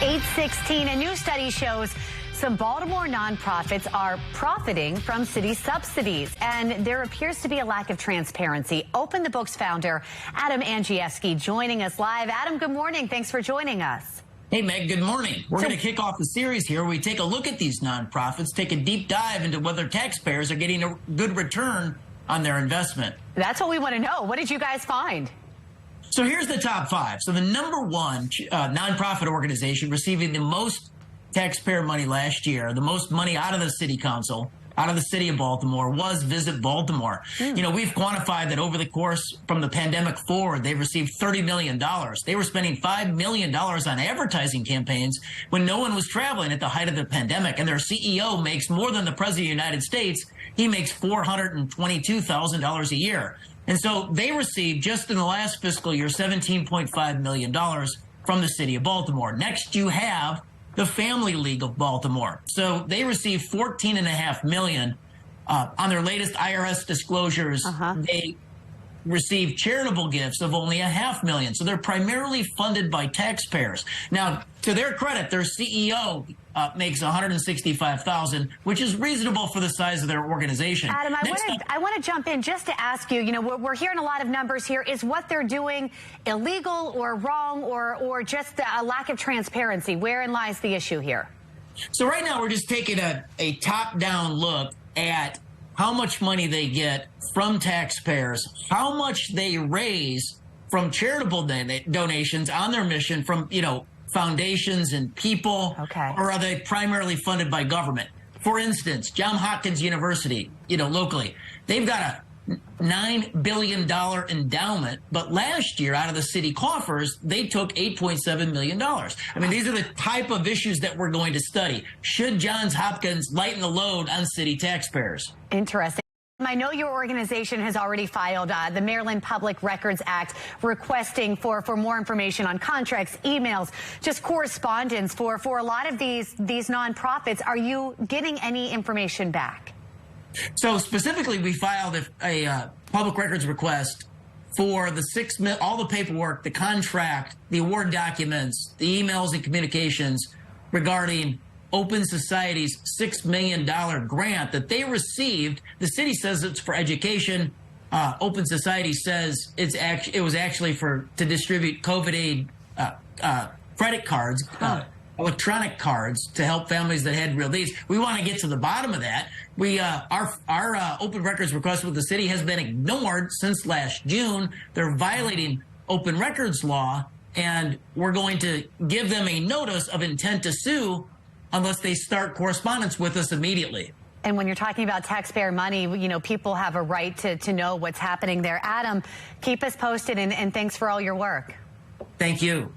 8:16, a new study shows some Baltimore nonprofits are profiting from city subsidies, and there appears to be a lack of transparency. OpenTheBooks founder Adam Andrzejewski joining us live. Adam, good morning. Thanks for joining us. Hey, Meg, good morning. We're going to kick off the series here. We take a look at these nonprofits, take a deep dive into whether taxpayers are getting a good return on their investment. That's what we want to know. What did you guys find? So here's the top five. So the number one nonprofit organization receiving the most taxpayer money last year, the most money out of the city council, out of the city of Baltimore, was Visit Baltimore. You know, we've quantified that over the course from the pandemic forward, they've received $30 million. They were spending $5 million on advertising campaigns when no one was traveling at the height of the pandemic. And their CEO makes more than the President of the United States. He makes $422,000 a year. And so they received, just in the last fiscal year, $17.5 million from the city of Baltimore. Next, you have the Family League of Baltimore. So they received $14.5 million. On their latest IRS disclosures, they received charitable gifts of only $500,000. So they're primarily funded by taxpayers. Now, to their credit, their CEO makes $165,000, which is reasonable for the size of their organization. Adam, I want to jump in just to ask you, we're hearing a lot of numbers here. Is what they're doing illegal or wrong or just a lack of transparency? Wherein lies the issue here? So right now we're just taking a top-down look at how much money they get from taxpayers, how much they raise from charitable donations on their mission from, foundations and people, or are they primarily funded by government? For instance, Johns Hopkins University, locally, they've got a $9 billion endowment, but last year out of the city coffers, they took $8.7 million. I mean, these are the type of issues that we're going to study. Should Johns Hopkins lighten the load on city taxpayers? Interesting. I know your organization has already filed the Maryland Public Records Act requesting for more information on contracts, emails, just correspondence for a lot of these nonprofits. Are you getting any information back? So specifically, we filed a public records request for all the paperwork, the contract, the award documents, the emails and communications regarding Open Society's $6 million grant that they received. The city says it's for education. Open Society says it was actually to distribute COVID aid credit cards, electronic cards to help families that had real needs. We want to get to the bottom of that. Our open records request with the city has been ignored since last June. They're violating open records law, and we're going to give them a notice of intent to sue unless they start correspondence with us immediately. And when you're talking about taxpayer money, people have a right to know what's happening there. Adam, keep us posted, and thanks for all your work. Thank you.